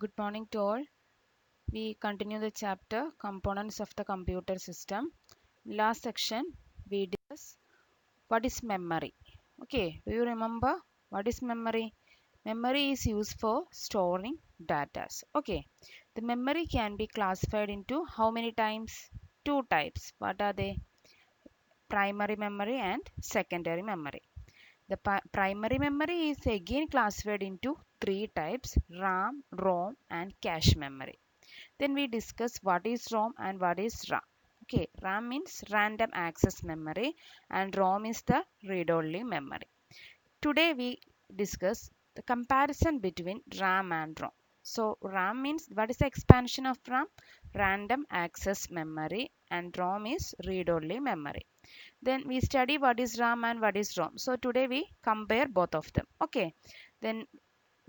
Good morning to all. We continue the chapter Components of the Computer System. Last section we discuss what is memory. Okay, do you remember what is memory? Memory is used for storing data. Okay, the memory can be classified into how many types? Two types. What are they? Primary memory and secondary memory. The primary memory is again classified into three types: RAM, ROM, and cache memory. Then we discuss what is ROM and what is RAM. Okay, RAM means random access memory and ROM is the read-only memory. Today we discuss the comparison between RAM and ROM. So RAM means, what is the expansion of RAM? Random access memory, and ROM is read-only memory. Then we study what is RAM and what is ROM. So today we compare both of them. Okay. Then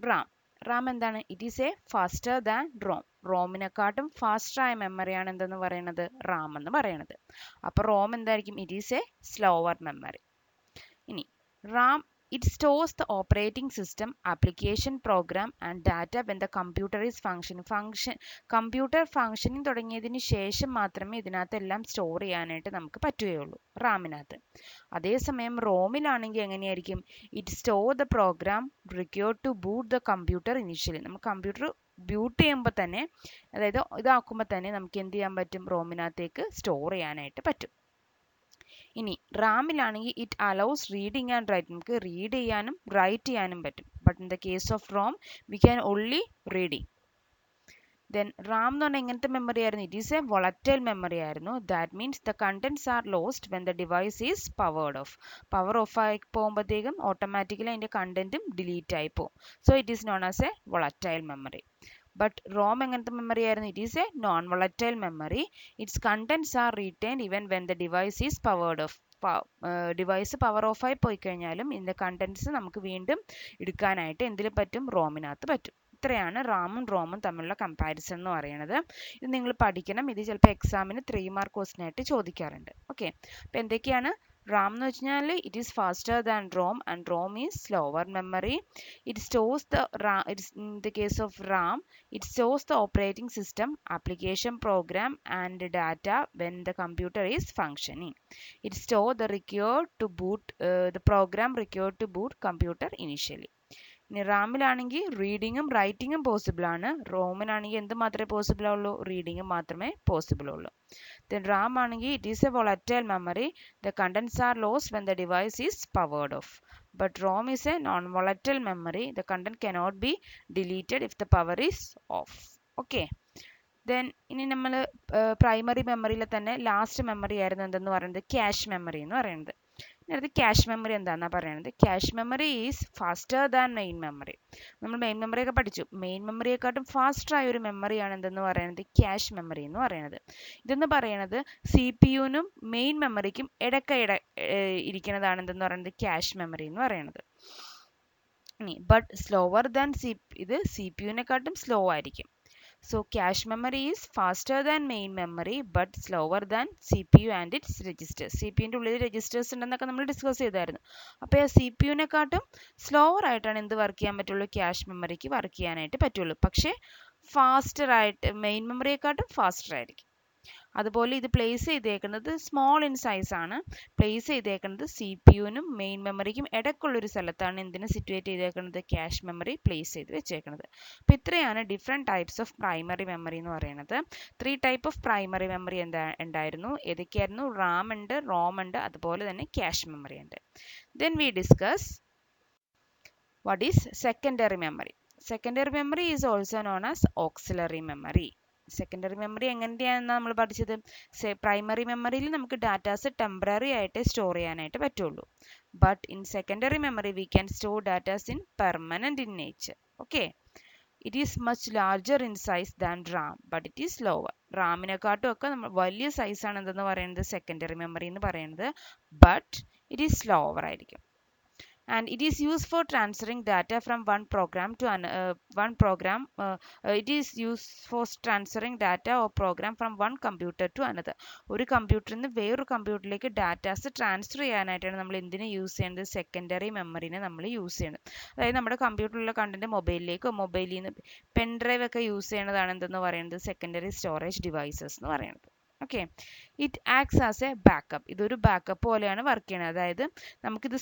RAM. RAM എന്താണ്? It is a faster than ROM. റോമിനെക്കാട്ടും faster ആയ മെമ്മറിയാണ് എന്തെന്ന് പറയുന്നത്? റാം എന്ന് പറയുന്നത്. അപ്പോൾ Rome എന്തായിരിക്കും? It is a slower memory. ഇനി RAM, it stores the operating system, application, program and data when the computer is computer functioning തുടങ്ങിയതിന് ശേഷം മാത്രമേ ഇതിനകത്തെല്ലാം സ്റ്റോർ ചെയ്യാനായിട്ട് നമുക്ക് പറ്റുകയുള്ളൂ റാമിനകത്ത്. അതേസമയം റോമിലാണെങ്കിൽ എങ്ങനെയായിരിക്കും? It store the program required to boot the computer initially. നമുക്ക് കമ്പ്യൂട്ടർ ബൂട്ട് ചെയ്യുമ്പോൾ തന്നെ, അതായത് ഇതാക്കുമ്പോൾ തന്നെ നമുക്ക് എന്ത് ചെയ്യാൻ പറ്റും? റോമിനകത്തേക്ക് സ്റ്റോർ ചെയ്യാനായിട്ട് പറ്റും. ഇനി റാമിലാണെങ്കിൽ it allows reading and write. നമുക്ക് റീഡ് ചെയ്യാനും റൈറ്റ് ചെയ്യാനും പറ്റും. But in the case of ROM we can only reading. Then RAM എന്ന് പറഞ്ഞാൽ എങ്ങനത്തെ മെമ്മറി ആയിരുന്നു? It is a volatile memory ആയിരുന്നു. That means the contents are lost when the device is powered off. Power off ആയി പോകുമ്പോഴത്തേക്കും automatically അതിൻ്റെ കണ്ടന്റും delete ആയി പോകും. So it is known as a volatile memory. But Rome എങ്ങനത്തെ memory ആയിരുന്നു? It is a non volatile memory. Its contents are retained even when the device is powered off. Device power off ആയി പോയി കഴിഞ്ഞാലും ഇതിൻ്റെ contents നമുക്ക് വീണ്ടും എടുക്കാനായിട്ട് എന്തിൽ പറ്റും? റോമിനകത്ത് പറ്റും. ഇത്രയാണ് റാമും റോമും തമ്മിലുള്ള കമ്പാരിസൺ എന്ന് പറയുന്നത്. ഇത് നിങ്ങൾ പഠിക്കണം. ഇത് ചിലപ്പോൾ എക്സാമിന് 3 മാർക്ക് ക്വസ്റ്റ്യൻ ആയിട്ട് ചോദിക്കാറുണ്ട്. ഓക്കെ, അപ്പോൾ എന്തൊക്കെയാണ്? RAM എന്ന് വെച്ച് കഴിഞ്ഞാൽ it is faster than ROM and ROM is slower memory. It stores the in the case of RAM it stores the operating system, application, program and data when the computer is functioning. It store the required to boot the program required to boot computer initially. ഇനി റാമിലാണെങ്കിൽ റീഡിങ്ങും റൈറ്റിങ്ങും possible ആണ്. റോമിനാണെങ്കിൽ എന്ത് മാത്രമേ possible ഉള്ളൂ? റീഡിങ്ങും മാത്രമേ possible ഉള്ളൂ. Then RAM ആണെങ്കിൽ it is a volatile memory. The contents are lost when the device is powered off. But ROM is a non-volatile memory. The content cannot be deleted if the power is off. Okay. Then ഇനി നമ്മൾ primary മെമ്മറിയിലെ തന്നെ last memory ആയിരുന്നു എന്തെന്ന് പറയുന്നത്? Cache memory എന്ന് പറയുന്നത്. അടുത്ത് cash memory എന്താണെന്നാണ് പറയുന്നത്? Cache memory is faster than main memory. നമ്മൾ മെയിൻ മെമ്മറി ഒക്കെ പഠിച്ചു. മെയിൻ മെമ്മറിയെക്കാട്ടും ഫാസ്റ്റർ ആയ ഒരു മെമ്മറിയാണ് എന്തെന്ന് പറയുന്നത്? ക്യാഷ് മെമ്മറി എന്ന് പറയുന്നത്. ഇതെന്ന് പറയുന്നത് സി പി യുവിനും മെയിൻ മെമ്മറിക്കും ഇരിക്കുന്നതാണ് എന്തെന്ന് പറയുന്നത്? ക്യാഷ് മെമ്മറി എന്ന് പറയുന്നത്. ഇനി ബട്ട് സ്ലോവർ ദാൻ ഇത് സി പി യുവിനെക്കാട്ടും സ്ലോ ആയിരിക്കും. So cache memory is faster than main memory but slower than CPU and its registers. CPU ന്റെ ഉള്ളിൽ രജിസ്റ്റേഴ്സ് ഉണ്ടെന്നൊക്കെ നമ്മൾ ഡിസ്കസ് ചെയ്തായിരുന്നു. അപ്പോൾ ആ CPU നെക്കാട്ടും സ്ലോവർ ആയിട്ടാണ് എന്ത് വർക്ക് ചെയ്യാൻ പറ്റുള്ളൂ? ക്യാഷ് മെമ്മറിക്ക് വർക്ക് ചെയ്യാനായിട്ട് പറ്റുള്ളൂ. പക്ഷേ ഫാസ്റ്റർ ആയിട്ട് മെയിൻ മെമ്മറിയെക്കാട്ടും ഫാസ്റ്റർ ആയിരിക്കും. അതുപോലെ ഇത് പ്ലേസ് ചെയ്തേക്കുന്നത് സ്മോൾ ഇൻ സൈസ് ആണ്. പ്ലേസ് ചെയ്തേക്കുന്നത് സി പി യുവിനും മെയിൻ മെമ്മറിക്കും ഇടയ്ക്കുള്ളൊരു സ്ഥലത്താണ് എന്തിനു സിറ്റുവേറ്റ് ചെയ്തേക്കുന്നത്? ക്യാഷ് മെമ്മറി പ്ലേസ് ചെയ്ത് വെച്ചേക്കുന്നത്. അപ്പോൾ ഇത്രയാണ് different types of primary memory എന്ന് പറയുന്നത്. 3 ടൈപ്പ് ഓഫ് പ്രൈമറി മെമ്മറി ഉണ്ടായിരുന്നു. ഏതൊക്കെയായിരുന്നു? റാം ഉണ്ട്, റോം ഉണ്ട്, അതുപോലെ തന്നെ ക്യാഷ് മെമ്മറി ഉണ്ട്. Then we discuss what is secondary memory. Secondary memory is also known as auxiliary memory. Secondary memory എങ്ങനെയാണെന്ന് നമ്മൾ പഠിച്ചത്? പ്രൈമറി മെമ്മറിയിൽ നമുക്ക് ഡാറ്റാസ് ടെമ്പററി ആയിട്ട് സ്റ്റോർ ചെയ്യാനായിട്ട് പറ്റുള്ളൂ. But in secondary memory we can store datas in permanent in nature. Okay, it is much larger in size than RAM but it is lower. റാമിനെക്കാട്ടും ഒക്കെ നമ്മൾ വലിയ സൈസാണ് എന്തെന്ന് പറയുന്നത്? സെക്കൻഡറി മെമ്മറി എന്ന് പറയുന്നത്. ബട്ട് ഇറ്റ് ഈസ് സ്ലോവർ ആയിരിക്കും. and it is used for transferring data from one program to it is used for transferring data or program from one computer to another. ഒരു കമ്പ്യൂട്ടറിൽ നിന്ന് വേറൊരു കമ്പ്യൂട്ടറിലേക്ക് ഡാറ്റാസ് ട്രാൻസ്ഫർ ചെയ്യാനായിട്ടാണ് നമ്മൾ എന്തിനെ യൂസ് ചെയ്യുന്നത്? സെക്കൻഡറി മെമ്മറിനെ നമ്മൾ യൂസ് ചെയ്യുന്നത്. അതായത് നമ്മുടെ കമ്പ്യൂട്ടറിലുള്ള കണ്ടന്റ് മൊബൈലിലേക്കോ മൊബൈലിൽ നിന്ന് പെൻഡ്രൈവ് ഒക്കെ യൂസ് ചെയ്യുന്നതാണ് എന്തെന്ന് പറയുന്നത്? സെക്കൻഡറി സ്റ്റോറേജ് ഡിവൈസസ് എന്ന് പറയുന്നത്. Okay, it acts as A backup. ഇതൊരു ബാക്കപ്പ് പോലെയാണ് വർക്ക് ചെയ്യുന്നത്. അതായത് നമുക്കിത്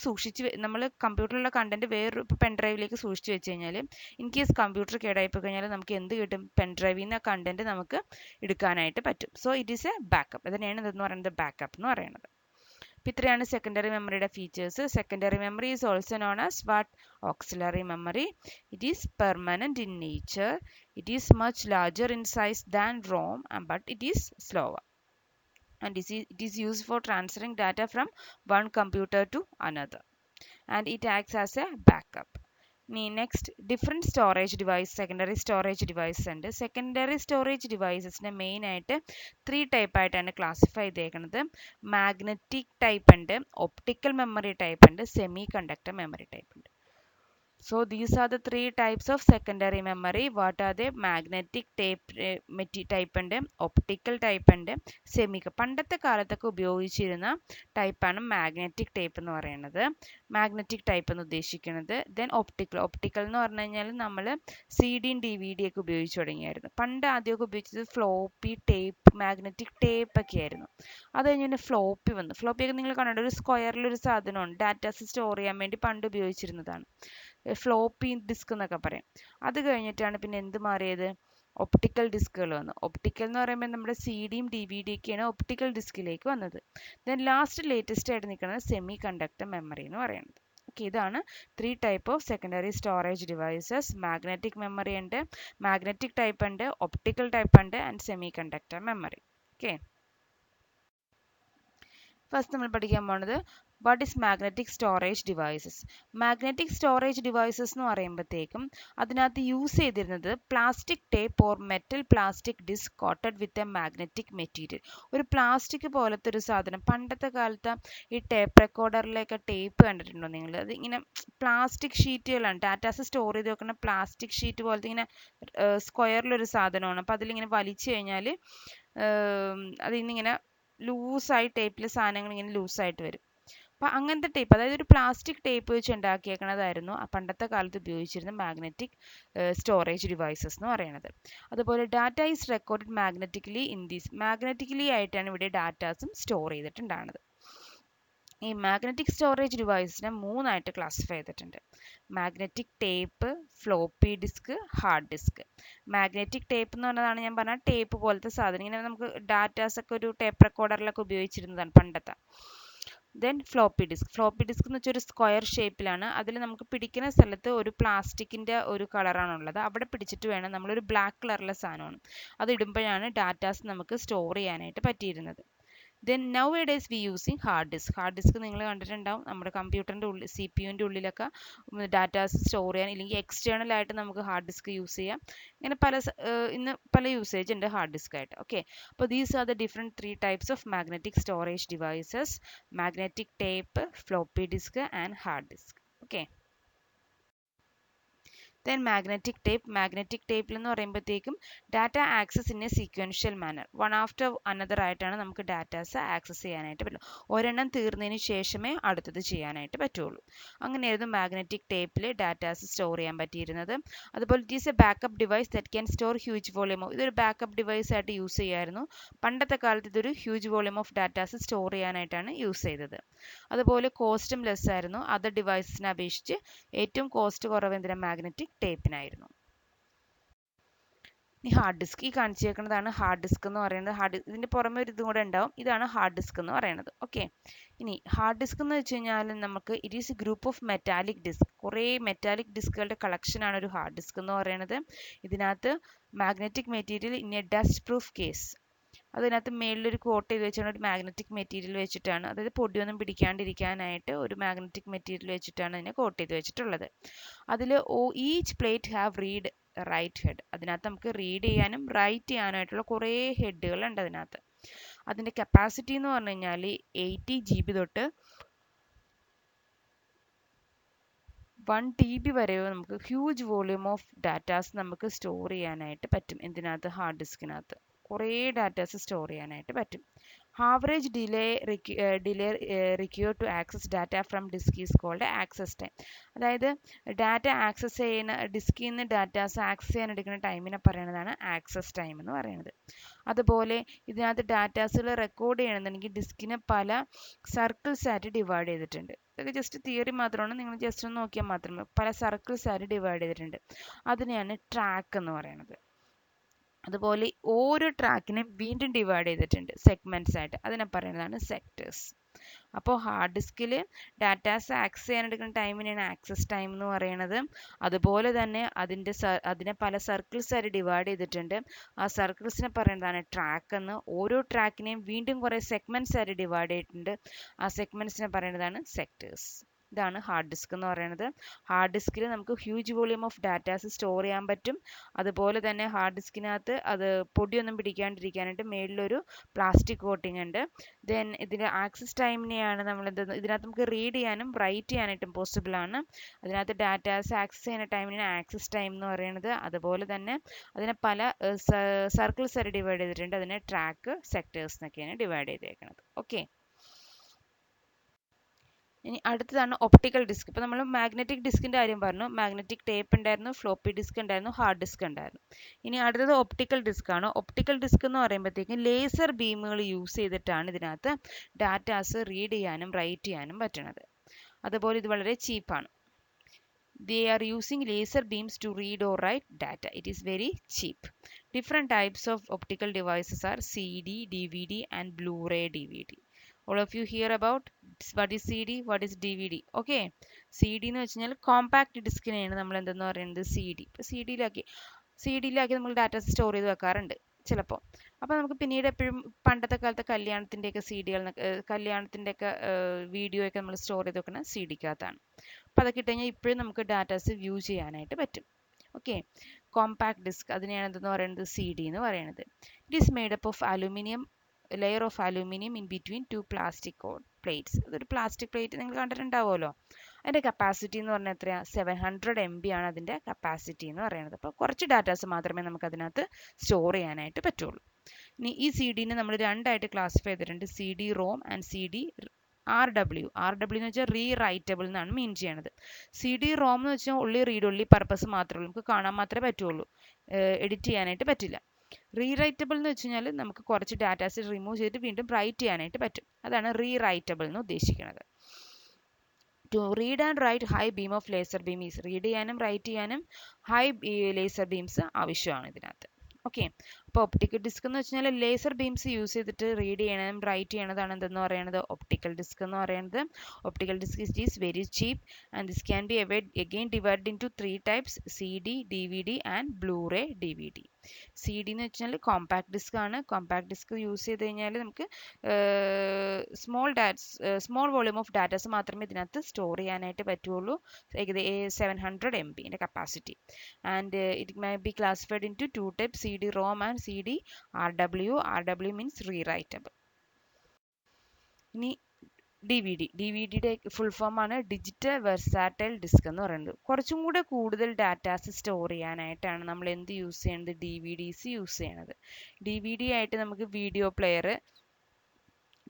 നമ്മൾ കമ്പ്യൂട്ടറിലുള്ള കണ്ടന്റ് വേറൊരു പെൻഡ്രൈവിലേക്ക് സൂക്ഷിച്ച് വെച്ച് കഴിഞ്ഞാൽ ഇൻ കേസ് കമ്പ്യൂട്ടർ കേടായിപ്പോയി കഴിഞ്ഞാൽ നമുക്ക് എന്ത് കിട്ടും? പെൻഡ്രൈവിൽ നിന്ന് കണ്ടന്റ് നമുക്ക് എടുക്കാനായിട്ട് പറ്റും. So it is A backup. അതിനെയാണ് എന്തെന്ന് പറയുന്നത്? ബാക്കപ്പ് എന്ന് പറയുന്നത്. അപ്പോൾ ഇത്രയാണ് സെക്കൻഡറി മെമ്മറിയുടെ features. Secondary memory is also known as what? Auxiliary memory. It is permanent in nature. It is much larger in size than ROM, but it is slower. And it is used for transferring data from one computer to another, and it acts as a backup. Next, different storage device, secondary storage device ഉണ്ട്. secondary storage devicesനെ main ആയിട്ട് 3 type ആയിട്ടാണ് classify ചെയ്തേക്കുന്നത്. Magnetic type ഉണ്ട്, optical memory type ഉണ്ട്, semi conductor memory type ഉണ്ട്. So these are the 3 types of secondary memory. What are they? Magnetic type ഉണ്ട്, optical type ഉണ്ട്, semi. പണ്ടത്തെ കാലത്തൊക്കെ ഉപയോഗിച്ചിരുന്ന ടൈപ്പാണ് മാഗ്നറ്റിക് ടൈപ്പ് എന്ന് പറയുന്നത്. മാഗ്നറ്റിക് ടൈപ്പ് എന്ന് ഉദ്ദേശിക്കുന്നത്. ദെൻ ഒപ്റ്റിക്കൽ എന്ന് പറഞ്ഞു കഴിഞ്ഞാൽ നമ്മൾ CD DVD ഒക്കെ ഉപയോഗിച്ച് തുടങ്ങിയായിരുന്നു. പണ്ട് ആദ്യമൊക്കെ ഉപയോഗിച്ചത് ഫ്ലോപ്പി ടേപ്പ്, മാഗ്നറ്റിക് ടേപ്പ് ഒക്കെ ആയിരുന്നു. അത് കഴിഞ്ഞ് ഫ്ലോപ്പി വന്നു. ഫ്ലോപ്പി ഒക്കെ നിങ്ങൾ കണ്ടിട്ട് ഒരു സ്ക്വയറിലൊരു സാധനമാണ്, ഡാറ്റാസ് സ്റ്റോർ ചെയ്യാൻ വേണ്ടി പണ്ട് ഉപയോഗിച്ചിരുന്നതാണ്. ഫ്ലോപ്പി ഡിസ്ക് എന്നൊക്കെ പറയും. അത് കഴിഞ്ഞിട്ടാണ് പിന്നെ എന്ത് മാറിയത്? ഒപ്റ്റിക്കൽ ഡിസ്കുകൾ വന്നു. ഒപ്റ്റിക്കൽ എന്ന് പറയുമ്പോൾ നമ്മുടെ CD DVD ഒക്കെയാണ് ഒപ്റ്റിക്കൽ ഡിസ്കിലേക്ക് വന്നത്. ദെൻ ലേറ്റസ്റ്റ് ആയിട്ട് നിൽക്കുന്നത് സെമി കണ്ടക്ടർ മെമ്മറി എന്ന് പറയുന്നത്. ഓക്കെ, ഇതാണ് 3 type of secondary storage devices. Magnetic memory ഉണ്ട്, മാഗ്നറ്റിക് ടൈപ്പ് ഉണ്ട്, ഒപ്റ്റിക്കൽ ടൈപ്പ് ഉണ്ട്, and semiconductor memory. Okay, first നമ്മൾ പഠിക്കാൻ പോകുന്നത് what is magnetic storage devices. Magnetic storage devices എന്ന് പറയുമ്പോഴത്തേക്കും അതിനകത്ത് യൂസ് ചെയ്തിരുന്നത് plastic tape or metal plastic disk coated with a magnetic material. ഒരു പ്ലാസ്റ്റിക് പോലത്തെ ഒരു സാധനം. പണ്ടത്തെ കാലത്ത് ഈ ടേപ്പ് റെക്കോർഡറിലേക്ക് ടേപ്പ് കണ്ടിട്ടുണ്ടോ നിങ്ങൾ? അത് ഇങ്ങനെ പ്ലാസ്റ്റിക് ഷീറ്റുകളാണ്, ഡാറ്റാസ് സ്റ്റോർ ചെയ്ത് വെക്കുന്ന പ്ലാസ്റ്റിക് ഷീറ്റ് പോലത്തെ ഇങ്ങനെ സ്ക്വയറിലൊരു സാധനമാണ്. അപ്പോൾ അതിലിങ്ങനെ വലിച്ചു കഴിഞ്ഞാൽ അതിന്നിങ്ങനെ ലൂസായി ടേപ്പിൽ സാധനങ്ങൾ ഇങ്ങനെ ലൂസായിട്ട് വരും. അപ്പം അങ്ങനത്തെ ടേപ്പ്, അതായത് ഒരു പ്ലാസ്റ്റിക് ടേപ്പ് വെച്ച് ഉണ്ടാക്കിയേക്കണതായിരുന്നു പണ്ടത്തെ കാലത്ത് ഉപയോഗിച്ചിരുന്ന മാഗ്നറ്റിക് സ്റ്റോറേജ് ഡിവൈസസ് എന്ന് പറയുന്നത്. അതുപോലെ data is recorded magnetically in these. Magnetically ആയിട്ടാണ് ഇവിടെ ഡാറ്റാസും സ്റ്റോർ ചെയ്തിട്ടുണ്ടാകുന്നത്. ഈ മാഗ്നറ്റിക് സ്റ്റോറേജ് ഡിവൈസിനെ 3 ആയിട്ട് ക്ലാസിഫൈ ചെയ്തിട്ടുണ്ട്. Magnetic tape, floppy disk, hard disk. Magnetic tape എന്ന് പറഞ്ഞതാണ് ഞാൻ പറഞ്ഞ ടേപ്പ് പോലത്തെ സാധനം. ഇങ്ങനെ നമുക്ക് ഡാറ്റാസ് ഒക്കെ ഒരു ടേപ്പ് റെക്കോർഡറിലൊക്കെ ഉപയോഗിച്ചിരുന്നതാണ് പണ്ടത്തെ. Then floppy disk. Floppy disk എന്ന് വെച്ചാൽ ഒരു സ്ക്വയർ ഷേപ്പിലാണ്. അതിൽ നമുക്ക് പിടിക്കുന്ന സ്ഥലത്ത് ഒരു പ്ലാസ്റ്റിക്കിൻ്റെ ഒരു കളറാണുള്ളത്. അവിടെ പിടിച്ചിട്ട് വേണം, നമ്മളൊരു ബ്ലാക്ക് കളറിലെ സാധനമാണ്, അത് ഇടുമ്പോഴാണ് ഡാറ്റാസ് നമുക്ക് സ്റ്റോർ ചെയ്യാനായിട്ട് പറ്റിയിരുന്നത്. Then nowadays we using hard disk. Hard disk നിങ്ങൾ കണ്ടിട്ടുണ്ടാവും. നമ്മുടെ കമ്പ്യൂട്ടറിൻ്റെ ഉള്ളിൽ CPU-ൻ്റെ ഉള്ളിലൊക്കെ ഡാറ്റാസ് സ്റ്റോർ ചെയ്യാൻ, ഇല്ലെങ്കിൽ എക്സ്റ്റേണൽ ആയിട്ട് നമുക്ക് ഹാർഡ് ഡിസ്ക് യൂസ് ചെയ്യാം. ഇങ്ങനെ ഇന്ന് പല യൂസേജ് ഉണ്ട് ഹാർഡ് ഡിസ്ക് ആയിട്ട്. ഓക്കെ, അപ്പോൾ these are the different 3 types of magnetic storage devices: magnetic tape, floppy disk and hard disk. Okay, then magnetic tape. Magnetic ടേപ്പിൽ എന്ന് പറയുമ്പോഴത്തേക്കും data access in a sequential manner, one after another ആയിട്ടാണ് നമുക്ക് datas access ചെയ്യാനായിട്ട് പറ്റുള്ളൂ. ഒരെണ്ണം തീർന്നതിന് ശേഷമേ അടുത്തത് ചെയ്യാനായിട്ട് പറ്റുള്ളൂ. അങ്ങനെയായിരുന്നു മാഗ്നറ്റിക് ടേപ്പിൽ ഡാറ്റാസ് സ്റ്റോർ ചെയ്യാൻ പറ്റിയിരുന്നത്. അതുപോലെ it is A backup device that can store huge volume of. ഇതൊരു ബാക്കപ്പ് ഡിവൈസ് ആയിട്ട് യൂസ് ചെയ്യായിരുന്നു. പണ്ടത്തെ കാലത്ത് ഇതൊരു huge volume of datas store ചെയ്യാനായിട്ടാണ് യൂസ് ചെയ്തത്. അതുപോലെ കോസ്റ്റും ലെസ് ആയിരുന്നു. അതർ ഡിവൈസസിനെ അപേക്ഷിച്ച് ഏറ്റവും കോസ്റ്റ് കുറവ് എന്തിനാ? മാഗ്നറ്റിക് ടേപ്പിനായിരുന്നു. ഈ ഹാർഡ് ഡിസ്ക്, ഈ കാണിച്ചേക്കുന്നതാണ് ഹാർഡ് ഡിസ്ക് എന്ന് പറയുന്നത്. ഇതിന്റെ പുറമെ ഒരു ഇതും കൂടെ ഉണ്ടാവും. ഇതാണ് ഹാർഡ് ഡിസ്ക് എന്ന് പറയുന്നത്. ഓക്കെ, ഇനി ഹാർഡ് ഡിസ്ക് എന്ന് വെച്ച് കഴിഞ്ഞാൽ നമുക്ക് it is a group of metallic disk. കുറേ മെറ്റാലിക് ഡിസ്കുകളുടെ കളക്ഷനാണ് ഒരു ഹാർഡ് ഡിസ്ക് എന്ന് പറയുന്നത്. ഇതിനകത്ത് magnetic material in a dust proof case, അതിനകത്ത് മേളിലൊരു കോട്ട് ചെയ്ത് വെച്ചാണ്, ഒരു മാഗ്നറ്റിക് മെറ്റീരിയൽ വെച്ചിട്ടാണ്, അതായത് പൊടിയൊന്നും പിടിക്കാണ്ടിരിക്കാനായിട്ട് ഒരു മാഗ്നറ്റിക് മെറ്റീരിയൽ വെച്ചിട്ടാണ് അതിനെ കോട്ട് ചെയ്ത് വെച്ചിട്ടുള്ളത്. അതിൽ each plate have read write head. അതിനകത്ത് നമുക്ക് റീഡ് ചെയ്യാനും റൈറ്റ് ചെയ്യാനായിട്ടുള്ള കുറേ ഹെഡുകൾ ഉണ്ട് അതിനകത്ത്. അതിൻ്റെ കപ്പാസിറ്റി എന്ന് പറഞ്ഞു കഴിഞ്ഞാൽ 80 GB തൊട്ട് 1 TB വരെ നമുക്ക് ഹ്യൂജ് വോളിയൂം ഓഫ് ഡാറ്റാസ് നമുക്ക് സ്റ്റോർ ചെയ്യാനായിട്ട് പറ്റും. എന്തിനകത്ത്? ഹാർഡ് ഡിസ്കിനകത്ത് കുറേ ഡാറ്റാസ് സ്റ്റോർ ചെയ്യാനായിട്ട് പറ്റും. Average delay required to access data from disk is called access time. അതായത് ഡാറ്റ ആക്സസ് ചെയ്യുന്ന ഡിസ്കിൽ നിന്ന് ഡാറ്റാസ് ആക്സസ് ചെയ്യാൻ എടുക്കുന്ന ടൈമിനെ പറയുന്നതാണ് ആക്സസ് ടൈം എന്ന് പറയുന്നത്. അതുപോലെ ഇതിനകത്ത് ഡാറ്റാസുകൾ റെക്കോർഡ് ചെയ്യണമെന്നുണ്ടെങ്കിൽ ഡിസ്കിനെ പല സർക്കിൾസ് ആയിട്ട് ഡിവൈഡ് ചെയ്തിട്ടുണ്ട്. ഇതൊക്കെ ജസ്റ്റ് തിയറി മാത്രമാണ്, നിങ്ങൾ ജസ്റ്റ് ഒന്ന് നോക്കിയാൽ മാത്രമേ. പല സർക്കിൾസ് ആയിട്ട് ഡിവൈഡ് ചെയ്തിട്ടുണ്ട്. അതിനെയാണ് ട്രാക്ക് എന്ന് പറയുന്നത്. അതുപോലെ ഓരോ ട്രാക്കിനെയും വീണ്ടും ഡിവൈഡ് ചെയ്തിട്ടുണ്ട് സെഗ്മെന്റ്സ് ആയിട്ട്. അതിനെ പറയുന്നതാണ് സെക്ടേഴ്സ്. അപ്പോൾ ഹാർഡ് ഡിസ്കിൽ ഡാറ്റാസ് ആക്സസ് ചെയ്യാൻ എടുക്കുന്ന ടൈമിനെയാണ് ആക്സസ് ടൈം എന്ന് പറയുന്നത്. അതുപോലെ തന്നെ അതിനെ പല സർക്കിൾസ് ആയിട്ട് ഡിവൈഡ് ചെയ്തിട്ടുണ്ട്. ആ സർക്കിൾസിനെ പറയുന്നതാണ് ട്രാക്ക് എന്ന്. ഓരോ ട്രാക്കിനെയും വീണ്ടും കുറേ സെഗ്മെന്റ്സ് ആയിട്ട് ഡിവൈഡ് ചെയ്തിട്ടുണ്ട്. ആ സെഗ്മെന്റ്സിനെ പറയുന്നതാണ് സെക്ടേഴ്സ്. ഇതാണ് ഹാർഡ് ഡിസ്ക് എന്ന് പറയുന്നത്. ഹാർഡ് ഡിസ്കിൽ നമുക്ക് huge volume of datas store ചെയ്യാൻ പറ്റും. അതുപോലെ തന്നെ ഹാർഡ് ഡിസ്കിനകത്ത് അത് പൊടിയൊന്നും പിടിക്കാണ്ടിരിക്കാനായിട്ട് മേളിലൊരു പ്ലാസ്റ്റിക് കോട്ടിംഗ് ഉണ്ട്. ദെൻ ഇതിൻ്റെ ആക്സസ് ടൈമിനെയാണ് നമ്മൾ ഇതിനകത്ത് നമുക്ക് റീഡ് ചെയ്യാനും റൈറ്റ് ചെയ്യാനായിട്ടും പോസിബിൾ ആണ്. അതിനകത്ത് ഡാറ്റാസ് ആക്സസ് ചെയ്യുന്ന ടൈമിനാണ് ആക്സസ് ടൈം എന്ന് പറയുന്നത്. അതുപോലെ തന്നെ അതിനെ പല സർക്കിൾസ് ആയിട്ട് ഡിവൈഡ് ചെയ്തിട്ടുണ്ട്. അതിനെ ട്രാക്ക്, സെക്ടേഴ്സ് എന്നൊക്കെയാണ് ഡിവൈഡ് ചെയ്തേക്കുന്നത്. ഓക്കെ, ഇനി അടുത്തതാണ് ഒപ്റ്റിക്കൽ ഡിസ്ക്. ഇപ്പോൾ നമ്മൾ മാഗ്നറ്റിക് ഡിസ്കിൻ്റെ കാര്യം പറഞ്ഞു. മാഗ്നറ്റിക് ടേപ്പ് ഉണ്ടായിരുന്നു, ഫ്ലോപ്പി ഡിസ്ക് ഉണ്ടായിരുന്നു, ഹാർഡ് ഡിസ്ക് ഉണ്ടായിരുന്നു. ഇനി അടുത്തത് ഒപ്റ്റിക്കൽ ഡിസ്ക് ആണ്. ഒപ്റ്റിക്കൽ ഡിസ്ക് എന്ന് പറയുമ്പോഴത്തേക്കും ലേസർ ബീമുകൾ യൂസ് ചെയ്തിട്ടാണ് ഇതിനകത്ത് ഡാറ്റാസ് റീഡ് ചെയ്യാനും റൈറ്റ് ചെയ്യാനും പറ്റുന്നത്. അതുപോലെ ഇത് വളരെ ചീപ്പാണ്. They are using laser beams to read or write data. It is very cheap. Different types of optical devices are CD, DVD and Blu-ray DVD. All of you hear about what is CD, what is DVD. Okay, CD എന്ന് വെച്ചാൽ compact ഡിസ്കിനെയാണ് നമ്മൾ എന്തെന്ന് പറയുന്നത് CD. ഇപ്പോൾ CD-യിലാക്കി നമ്മൾ data store ചെയ്ത് വെക്കാറുണ്ട് ചിലപ്പോൾ. അപ്പോൾ നമുക്ക് പിന്നീട് എപ്പോഴും പണ്ടത്തെ കാലത്തെ കല്യാണത്തിൻ്റെയൊക്കെ വീഡിയോ ഒക്കെ നമ്മൾ സ്റ്റോർ ചെയ്ത് വെക്കുന്ന CD-ക്കകത്താണ്. അപ്പോൾ അതൊക്കെ ഇട്ട് കഴിഞ്ഞാൽ ഇപ്പോഴും നമുക്ക് ഡാറ്റാസ് വ്യൂ ചെയ്യാനായിട്ട് പറ്റും. ഓക്കെ, കോമ്പാക്ട് ഡിസ്ക് അതിനെയാണ് എന്തെന്ന് പറയുന്നത്? CD എന്ന് പറയുന്നത്. It is made up of aluminium layer of aluminium in between two plastic plates. അതൊരു പ്ലാസ്റ്റിക് പ്ലേറ്റ് നിങ്ങൾ കണ്ടിട്ടുണ്ടാവുമല്ലോ. അതിൻ്റെ കപ്പാസിറ്റി എന്ന് പറഞ്ഞാൽ എത്രയാണ്? 700 MB ആണ് അതിൻ്റെ കപ്പാസിറ്റി എന്ന് പറയുന്നത്. അപ്പോൾ കുറച്ച് ഡാറ്റാസ് മാത്രമേ നമുക്ക് അതിനകത്ത് സ്റ്റോർ ചെയ്യാനായിട്ട് പറ്റുള്ളൂ. ഇനി ഈ CD-നെ നമ്മൾ രണ്ടായിട്ട് ക്ലാസിഫൈ ചെയ്തിട്ടുണ്ട്. CD-ROM ആൻഡ് RW എന്ന് വെച്ചാൽ റീറൈറ്റബിൾ എന്നാണ് മീൻ ചെയ്യണത്. CD-ROM എന്ന് വെച്ചാൽ റീഡ് ഒൺലി പർപ്പസ് മാത്രമേ ഉള്ളൂ, നമുക്ക് കാണാൻ മാത്രമേ പറ്റുള്ളൂ, എഡിറ്റ് ചെയ്യാനായിട്ട് പറ്റില്ല. റീറൈറ്റബിൾ എന്ന് വെച്ച് കഴിഞ്ഞാൽ നമുക്ക് കുറച്ച് ഡാറ്റാസ് റിമൂവ് ചെയ്തിട്ട് വീണ്ടും റൈറ്റ് ചെയ്യാനായിട്ട് പറ്റും. അതാണ് റീറൈറ്റബിൾ എന്ന് ഉദ്ദേശിക്കുന്നത്. To read and write high beam of laser beam is. Read ചെയ്യാനും റൈറ്റ് ചെയ്യാനും ഹൈ ലേസർ ബീംസ് ആവശ്യമാണ് ഇതിനകത്ത്. ഓക്കെ, അപ്പോൾ ഒപ്റ്റിക്കൽ ഡിസ്ക് എന്ന് വെച്ചാൽ ലേസർ ബീംസ് യൂസ് ചെയ്തിട്ട് റീഡ് ചെയ്യണം റൈറ്റ് ചെയ്യണതാണ് എന്തെന്ന് പറയുന്നത്? ഒപ്റ്റിക്കൽ ഡിസ്ക് എന്ന് പറയുന്നത്. Optical disk is very cheap and this can be again divide into 3 types: CD, DVD and Blu-ray DVD. CD എന്ന് വെച്ചാൽ കോമ്പാക്ട് ഡിസ്ക് ആണ്. കോമ്പാക്ട് ഡിസ്ക് യൂസ് ചെയ്ത് കഴിഞ്ഞാൽ നമുക്ക് സ്മോൾ വോളിയൂം ഓഫ് ഡാറ്റാസ് മാത്രമേ ഇതിനകത്ത് സ്റ്റോർ ചെയ്യാനായിട്ട് പറ്റുള്ളൂ. 700 MB ൻ്റെ capacity. And it may be classified into 2 types: CD-ROM and CD-RW. RW means rewritable. ഇനി DVD-യുടെ ഫുൾ ഫോം ആണ് ഡിജിറ്റൽ വെർസാറ്റൈൽ ഡിസ്ക് എന്ന് പറയുന്നത്. കുറച്ചും കൂടെ കൂടുതൽ ഡാറ്റാസ് സ്റ്റോർ ചെയ്യാനായിട്ടാണ് നമ്മൾ എന്ത് യൂസ് ചെയ്യുന്നത്? DVDs യൂസ് ചെയ്യണത്. DVD ആയിട്ട് നമുക്ക് വീഡിയോ പ്ലെയർ,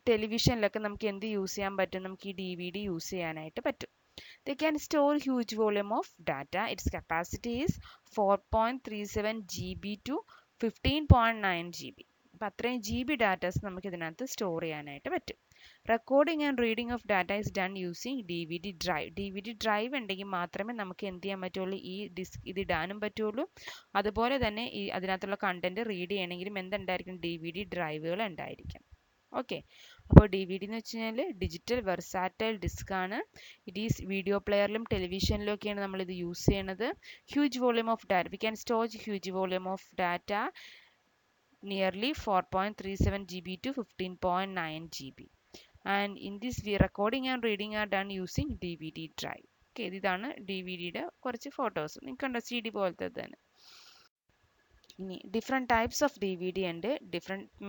ടെലിവിഷനിലൊക്കെ നമുക്ക് എന്ത് യൂസ് ചെയ്യാൻ പറ്റും? നമുക്ക് ഈ DVD യൂസ് ചെയ്യാനായിട്ട് പറ്റും. They can store huge volume of data. Its capacity is 4.37 GB to 15.9 GB. അപ്പോൾ അത്രയും GB ഡാറ്റാസ് നമുക്ക് ഇതിനകത്ത് സ്റ്റോർ ചെയ്യാനായിട്ട് പറ്റും. Recording and reading of data is done using DVD drive. DVD drive ഉണ്ടെങ്കിൽ മാത്രമേ നമുക്ക് എന്ത് ചെയ്യാൻ പറ്റുള്ളൂ? ഈ ഡിസ്ക് ഇത് ഇടാനും പറ്റുള്ളൂ. അതുപോലെ തന്നെ ഈ അതിനകത്തുള്ള കണ്ടന്റ് റീഡ് ചെയ്യണമെങ്കിലും എന്തുണ്ടായിരിക്കും? DVD ഡ്രൈവുകൾ ഉണ്ടായിരിക്കും. ഓക്കെ, അപ്പോൾ DVD എന്ന് വെച്ച് കഴിഞ്ഞാൽ ഡിജിറ്റൽ വെർസാറ്റൈൽ ഡിസ്ക് ആണ്. ഇറ്റ് ഈസ് വീഡിയോ പ്ലെയറിലും ടെലിവിഷനിലും ഒക്കെയാണ് നമ്മളിത് യൂസ് ചെയ്യണത്. Huge volume of data, V can store huge volume of data nearly 4.37 GB to 15.9 GB. And in this recording and reading are done using DVD drive. Okay, ഇതാണ് DVDയുടെ കുറച്ച് photos. നിങ്ങൾക്ക് കണ്ടോ? CD പോലത്തെ തന്നെ. ഇനി ഡിഫറെൻറ്റ് ടൈപ്സ് ഓഫ് DVD ഉണ്ട്.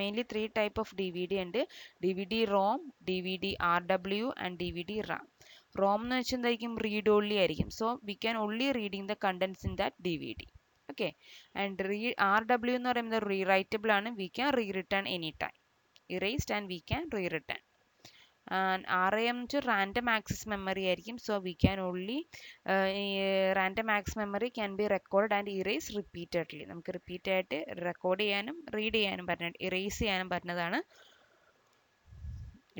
Mainly 3 types of DVD ഉണ്ട്. DVD-ROM, DVD-RW and DVD-RAM. ROM എന്ന് വെച്ചാൽ എന്തായിരിക്കും റീഡ് ഓൺലി ആയിരിക്കും. So we can only reading the contents in that DVD. Okay, and RW എന്ന് പറയുന്നത് റീറൈറ്റബിൾ ആണ്. We can re written any time, erased and we can re written. And RAM to random access memory ആയിരിക്കും. So we can only random access memory can be recorded and erased repeatedly. നമുക്ക് repeat ആയിട്ട് record ചെയ്യാനും read ചെയ്യാനും പറ്റുന്ന erase ചെയ്യാനും പറ്റുന്നതാണ്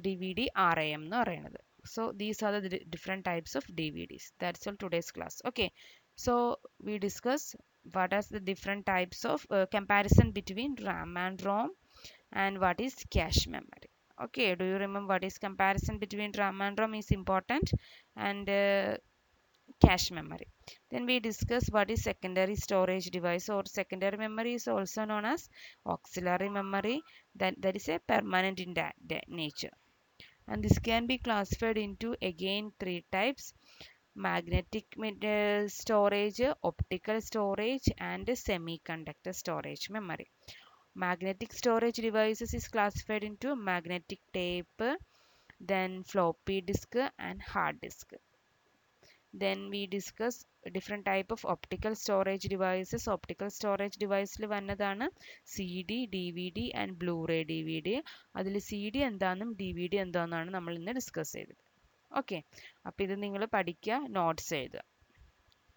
DVD RAM എന്ന് പറയുന്നത്. So these are the different types of DVDs. That's all today's class. Okay, so we discuss what are the different types of comparison between RAM and ROM and what is cache memory. Okay, do you remember what is comparison between RAM and ROM is important, and cache memory. Then we discuss what is secondary storage device, or secondary memory is also known as auxiliary memory. That is a permanent in nature, and this can be classified into again three types: magnetic storage, optical storage, and semiconductor storage memory. Magnetic storage devices is classified into magnetic tape, then floppy disk and hard disk. Then we discuss different type of optical storage devices. Optical storage deviceൽ വന്നതാണ് CD, DVD and Blu-ray DVD. അതിൽ CD എന്താണെന്നും DVD എന്താണെന്നാണ് നമ്മൾ ഇന്ന് discuss ചെയ്തത്. Okay, അപ്പോൾ ഇത് നിങ്ങൾ പഠിക്കുക, നോട്ട്സ് എഴുതുക,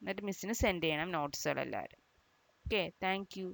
എന്നിട്ട് മിസ്സിന് സെൻഡ് ചെയ്യണം നോട്ട്സുകൾ എല്ലാവരും. Okay, thank you.